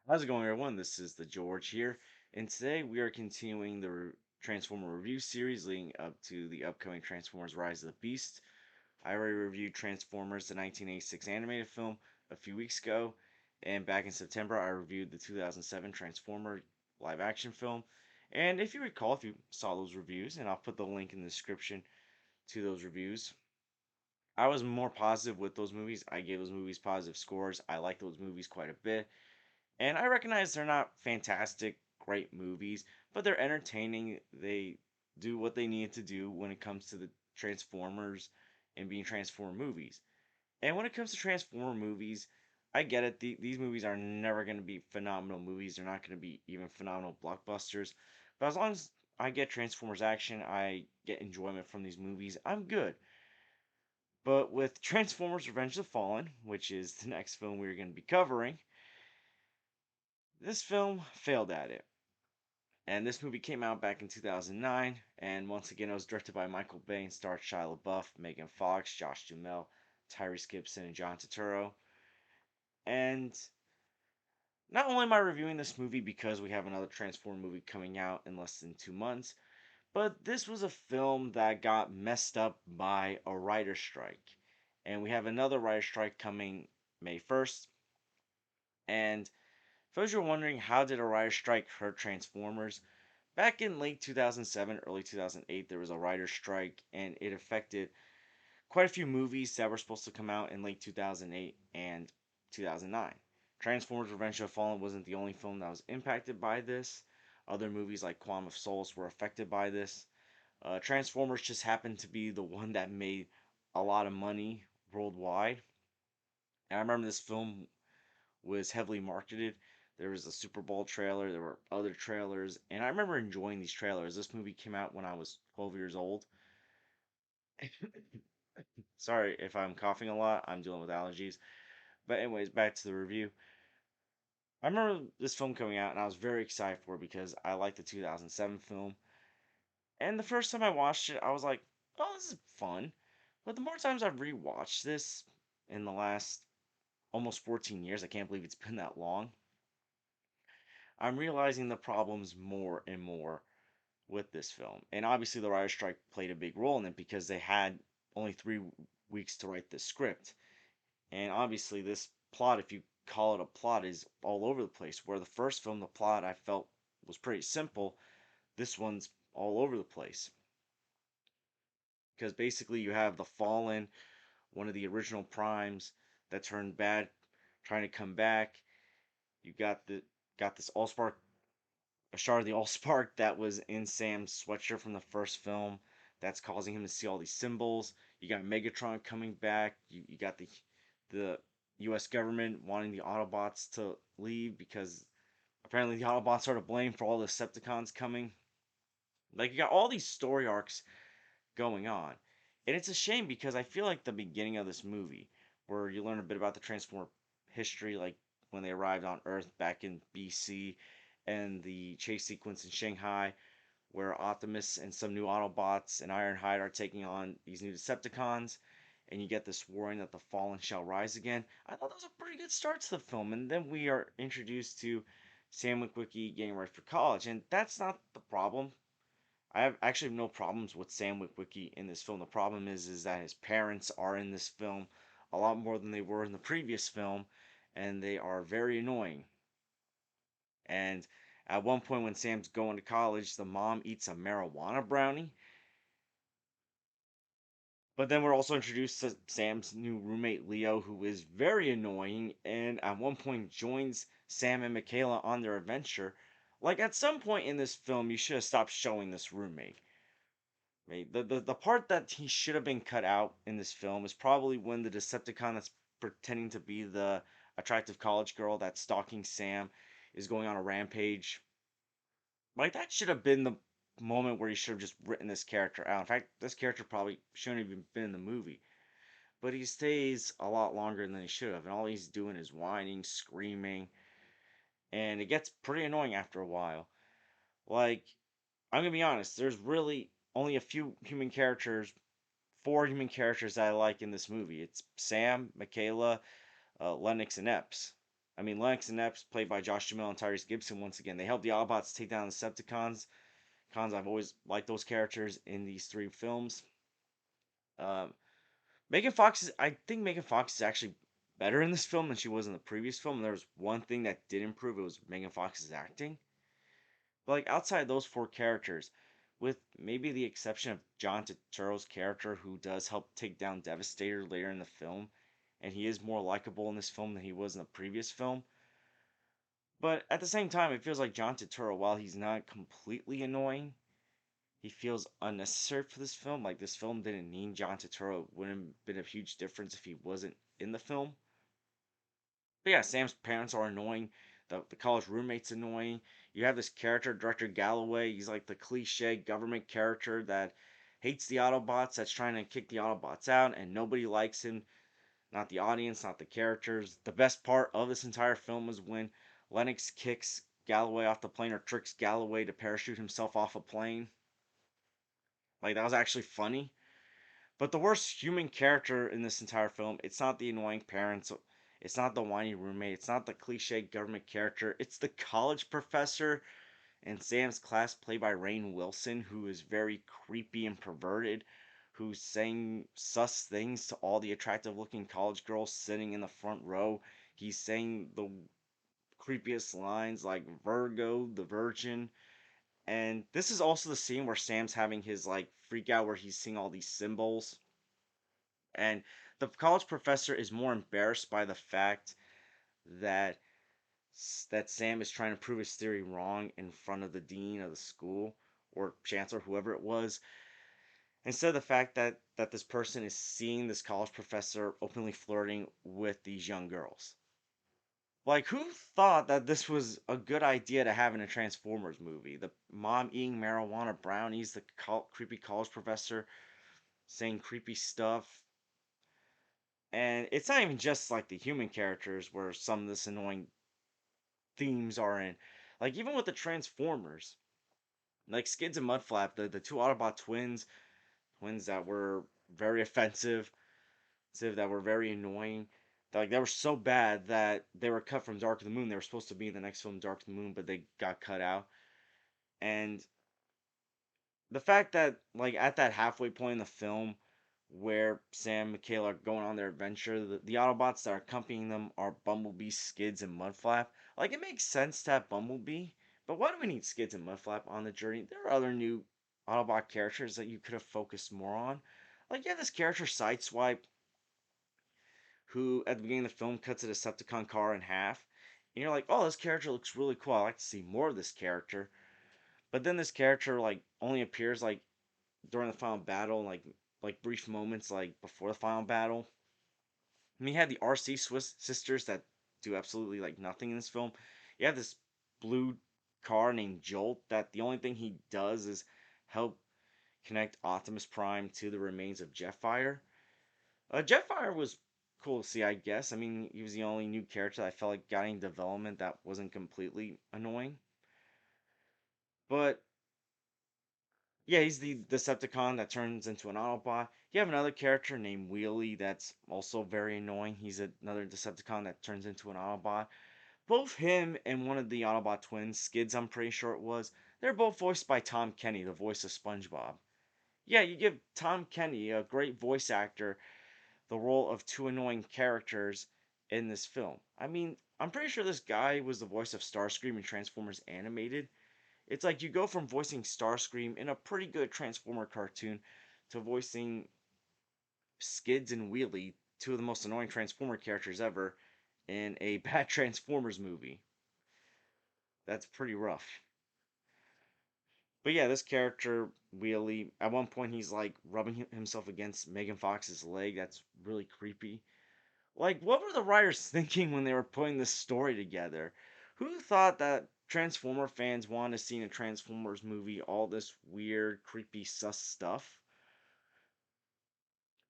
How's it going, everyone? This is the George here, and today we are continuing the Transformer review series leading up to the upcoming Transformers Rise of the Beast. I already reviewed Transformers, the 1986 animated film, a few weeks ago, and back in September I reviewed the 2007 Transformer live action film. And if you recall, if you saw those reviews, and I'll put the link in the description to those reviews, I was more positive with those movies. I gave those movies positive scores. I like those movies quite a bit. And I recognize they're not fantastic, great movies, but they're entertaining. They do what they need to do when it comes to the Transformers and being Transformer movies. And when it comes to Transformer movies, I get it. These movies are never going to be phenomenal movies. They're not going to be even phenomenal blockbusters. But as long as I get Transformers action, I get enjoyment from these movies, I'm good. But with Transformers Revenge of the Fallen, which is the next film we're going to be covering, this film failed at it. And this movie came out back in 2009, and once again, it was directed by Michael Bay and starred Shia LaBeouf, Megan Fox, Josh Duhamel, Tyrese Gibson, and John Turturro. And not only am I reviewing this movie because we have another Transform movie coming out in less than 2 months, but this was a film that got messed up by a writer's strike. And we have another writer's strike coming May 1st. And for those who are wondering, how did a writer's strike hurt Transformers? Back in late 2007, early 2008, there was a writer's strike, and it affected quite a few movies that were supposed to come out in late 2008 and 2009. Transformers Revenge of the Fallen wasn't the only film that was impacted by this. Other movies like Quantum of Solace were affected by this. Transformers just happened to be the one that made a lot of money worldwide. And I remember this film was heavily marketed. There was a Super Bowl trailer, there were other trailers, and I remember enjoying these trailers. This movie came out when I was 12 years old. Sorry if I'm coughing a lot, I'm dealing with allergies. But, anyways, back to the review. I remember this film coming out, and I was very excited for it because I liked the 2007 film. And the first time I watched it, I was like, oh, this is fun. But the more times I've rewatched this in the last almost 14 years, I can't believe it's been that long, I'm realizing the problems more and more with this film. And obviously, the writer's strike played a big role in it because they had only 3 weeks to write this script. And obviously, this plot, if you call it a plot, is all over the place. Where the first film, the plot I felt was pretty simple, this one's all over the place. Because basically, you have the Fallen, one of the original Primes that turned bad, trying to come back. You got this Allspark, a shard of the Allspark that was in Sam's sweatshirt from the first film. That's causing him to see all these symbols. You got Megatron coming back. You got the U.S. government wanting the Autobots to leave because apparently the Autobots are to blame for all the Decepticons coming. Like you got all these story arcs going on, and it's a shame because I feel like the beginning of this movie, where you learn a bit about the Transformer history, like when they arrived on Earth back in BC, and the chase sequence in Shanghai, where Optimus and some new Autobots and Ironhide are taking on these new Decepticons, and you get this warning that the Fallen shall rise again. I thought that was a pretty good start to the film, and then we are introduced to Sam Witwicky getting ready for college, and that's not the problem. I have actually no problems with Sam Witwicky in this film. The problem is that his parents are in this film a lot more than they were in the previous film, and they are very annoying. And at one point, when Sam's going to college, the mom eats a marijuana brownie. But then we're also introduced to Sam's new roommate, Leo, who is very annoying and at one point joins Sam and Michaela on their adventure. Like, at some point in this film, you should have stopped showing this roommate. Right? The part that he should have been cut out in this film is probably when the Decepticon that's pretending to be the attractive college girl that's stalking Sam is going on a rampage. Like that should have been the moment where he should have just written this character out. In fact, this character probably shouldn't have even been in the movie. But he stays a lot longer than he should have, and all he's doing is whining, screaming, and it gets pretty annoying after a while. Like, I'm gonna be honest, there's really only a few human characters, four human characters that I like in this movie. It's Sam, Michaela, Lennox, and Epps. I mean, Lennox and Epps, played by Josh Duhamel and Tyrese Gibson, once again, they help the Autobots take down the Decepticons. I've always liked those characters in these three films. Um, I think Megan Fox is actually better in this film than she was in the previous film. There was one thing that did improve, it was Megan Fox's acting. But like outside those four characters, with maybe the exception of John Turturro's character, who does help take down Devastator later in the film, and he is more likable in this film than he was in the previous film. But at the same time, it feels like John Turturro, while he's not completely annoying, he feels unnecessary for this film. Like this film didn't need John Turturro. It wouldn't have been a huge difference if he wasn't in the film. But yeah, Sam's parents are annoying. The college roommate's annoying. You have this character, Director Galloway. He's like the cliche government character that hates the Autobots, that's trying to kick the Autobots out, and nobody likes him. Not the audience, not the characters. The best part of this entire film is when Lennox kicks Galloway off the plane or tricks Galloway to parachute himself off a plane. Like, that was actually funny. But the worst human character in this entire film, it's not the annoying parents, it's not the whiny roommate, it's not the cliche government character, it's the college professor in Sam's class, played by Rainn Wilson, who is very creepy and perverted, who's saying sus things to all the attractive looking college girls sitting in the front row. He's saying the creepiest lines like Virgo, the Virgin. And this is also the scene where Sam's having his like freak out where he's seeing all these symbols. And the college professor is more embarrassed by the fact that Sam is trying to prove his theory wrong in front of the dean of the school or chancellor, whoever it was, instead of the fact that this person is seeing this college professor openly flirting with these young girls. Like, who thought that this was a good idea to have in a Transformers movie? The mom eating marijuana brownies, the creepy college professor saying creepy stuff. And it's not even just like the human characters where some of this annoying themes are in. Like, even with the Transformers, like Skids and Mudflap, the two Autobot twins that were very offensive, that were very annoying. Like they were so bad that they were cut from Dark of the Moon. They were supposed to be in the next film, Dark of the Moon, but they got cut out. And the fact that like at that halfway point in the film where Sam and Michaela are going on their adventure, the Autobots that are accompanying them are Bumblebee, Skids, and Mudflap. Like it makes sense to have Bumblebee, but why do we need Skids and Mudflap on the journey? There are other new Autobot characters that you could have focused more on. Like you have this character Sideswipe, who at the beginning of the film cuts a Decepticon car in half. And you're like, oh, this character looks really cool. I like to see more of this character. But then this character like only appears like during the final battle, like brief moments like before the final battle. And you had the RC Swiss sisters that do absolutely like nothing in this film. You have this blue car named Jolt that the only thing he does is help connect Optimus Prime to the remains of Jetfire. Jetfire was cool to see, I guess. I mean, he was the only new character that I felt like got any development that wasn't completely annoying. But yeah, he's the Decepticon that turns into an Autobot. You have another character named Wheelie that's also very annoying. He's another Decepticon that turns into an Autobot. Both him and one of the Autobot twins, Skids, I'm pretty sure it was, they're both voiced by Tom Kenny, the voice of SpongeBob. Yeah, you give Tom Kenny, a great voice actor, the role of two annoying characters in this film. I mean, I'm pretty sure this guy was the voice of Starscream in Transformers Animated. It's like you go from voicing Starscream in a pretty good Transformer cartoon to voicing Skids and Wheelie, two of the most annoying Transformer characters ever, in a bad Transformers movie. That's pretty rough. But yeah, this character, Wheelie, at one point he's like rubbing himself against Megan Fox's leg. That's really creepy. Like, what were the writers thinking when they were putting this story together? Who thought that Transformer fans wanted to see in a Transformers movie all this weird, creepy, sus stuff?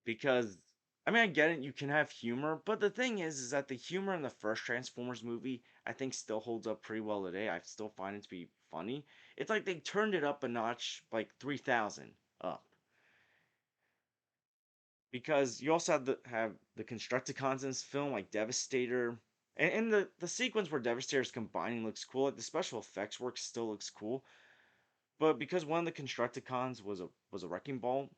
Because, I mean, I get it, you can have humor, but the thing is that the humor in the first Transformers movie, I think, still holds up pretty well today. I still find it to be funny. It's like they turned it up a notch, like 3,000 up. Because you also have the Constructicons in this film, like Devastator. And the sequence where Devastator's combining looks cool. Like the special effects work still looks cool, but because one of the Constructicons was a wrecking ball,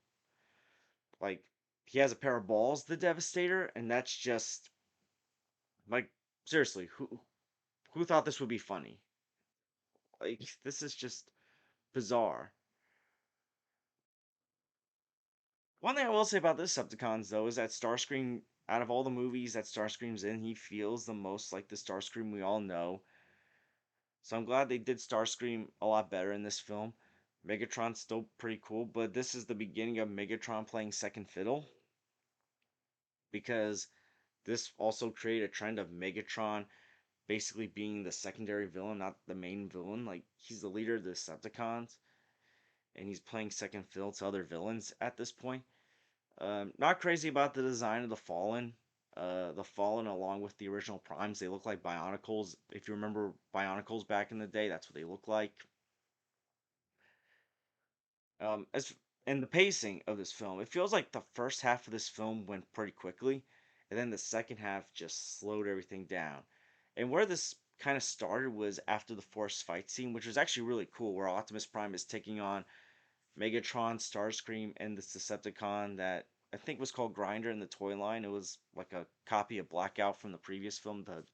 like he has a pair of balls, the Devastator, and that's just like seriously, who thought this would be funny? Like this is just bizarre. One thing I will say about this Decepticons though is that Starscream, out of all the movies that Starscream's in, he feels the most like the Starscream we all know. So I'm glad they did Starscream a lot better in this film. Megatron's still pretty cool, but this is the beginning of Megatron playing second fiddle because this also created a trend of Megatron basically being the secondary villain, not the main villain. Like he's the leader of the Decepticons, and he's playing second fiddle to other villains at this point. Not crazy about the design of the Fallen. The Fallen, along with the original Primes, they look like Bionicles. If you remember Bionicles back in the day, that's what they look like. As and the pacing of this film, it feels like the first half of this film went pretty quickly, and then the second half just slowed everything down. And where this kind of started was after the forced fight scene, which was actually really cool, where Optimus Prime is taking on Megatron, Starscream, and this Decepticon that I think was called Grinder in the toy line. It was like a copy of Blackout from the previous film, the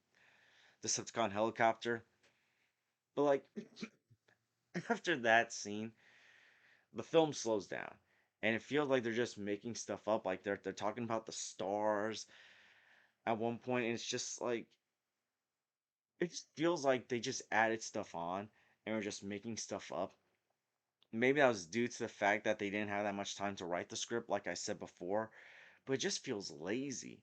Decepticon helicopter. But like after that scene, the film slows down. And it feels like they're just making stuff up. Like they're talking about the stars at one point, and it's just like it just feels like they just added stuff on and were just making stuff up. Maybe that was due to the fact that they didn't have that much time to write the script, like I said before, but it just feels lazy.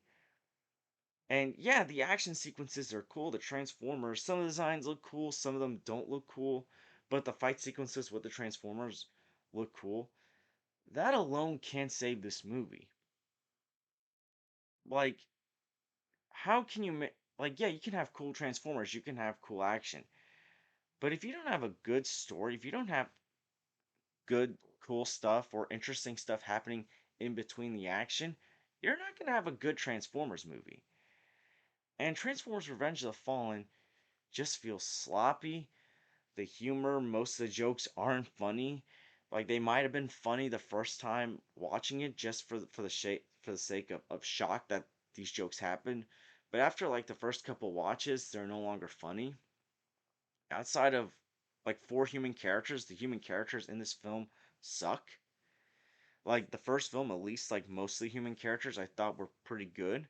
And yeah, the action sequences are cool. The Transformers, some of the designs look cool, some of them don't look cool, but the fight sequences with the Transformers look cool. That alone can't save this movie. Like, how can you like, yeah, you can have cool Transformers, you can have cool action, but if you don't have a good story, if you don't have good, cool stuff or interesting stuff happening in between the action, you're not gonna have a good Transformers movie. And Transformers Revenge of the Fallen just feels sloppy. The humor, most of the jokes aren't funny. Like they might have been funny the first time watching it just for the sake of shock that these jokes happened. But after like the first couple watches, they're no longer funny. Outside of like four human characters, the human characters in this film suck. Like the first film, at least like most of the human characters I thought were pretty good.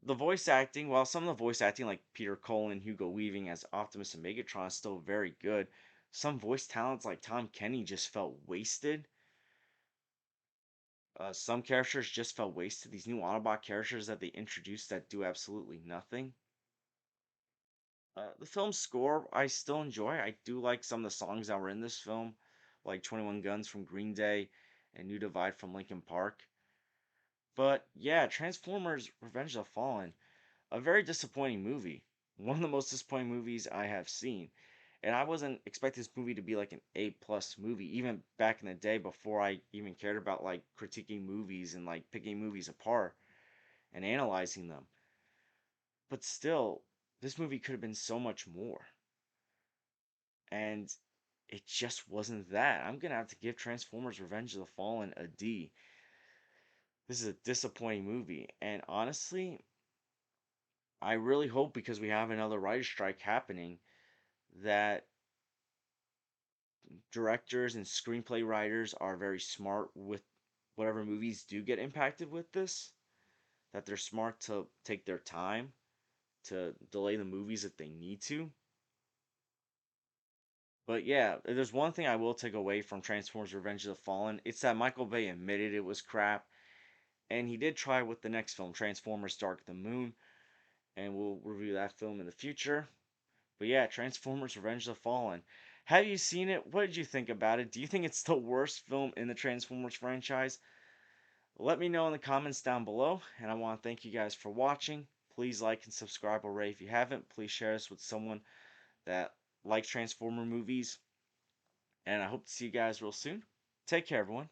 The voice acting, while some of the voice acting, like Peter Cole and Hugo Weaving as Optimus and Megatron, is still very good, some voice talents like Tom Kenny just felt wasted. Some characters just felt wasted. These new Autobot characters that they introduced that do absolutely nothing. The film score, I still enjoy. I do like some of the songs that were in this film, like 21 Guns from Green Day and New Divide from Linkin Park. But yeah, Transformers Revenge of the Fallen, a very disappointing movie. One of the most disappointing movies I have seen. And I wasn't expecting this movie to be like an A plus movie, even back in the day before I even cared about like critiquing movies and like picking movies apart and analyzing them. But still, this movie could have been so much more. And it just wasn't that. I'm gonna have to give Transformers Revenge of the Fallen a D. This is a disappointing movie. And honestly, I really hope because we have another writer's strike happening that directors and screenplay writers are very smart with whatever movies do get impacted with this, that they're smart to take their time to delay the movies if they need to. But yeah, if there's one thing I will take away from Transformers Revenge of the Fallen, it's that Michael Bay admitted it was crap, and he did try with the next film, Transformers Dark of the Moon, and we'll review that film in the future. But yeah, Transformers Revenge of the Fallen. Have you seen it? What did you think about it? Do you think it's the worst film in the Transformers franchise? Let me know in the comments down below, and I want to thank you guys for watching. Please like and subscribe already if you haven't. Please share this with someone that likes Transformer movies, and I hope to see you guys real soon. Take care, everyone.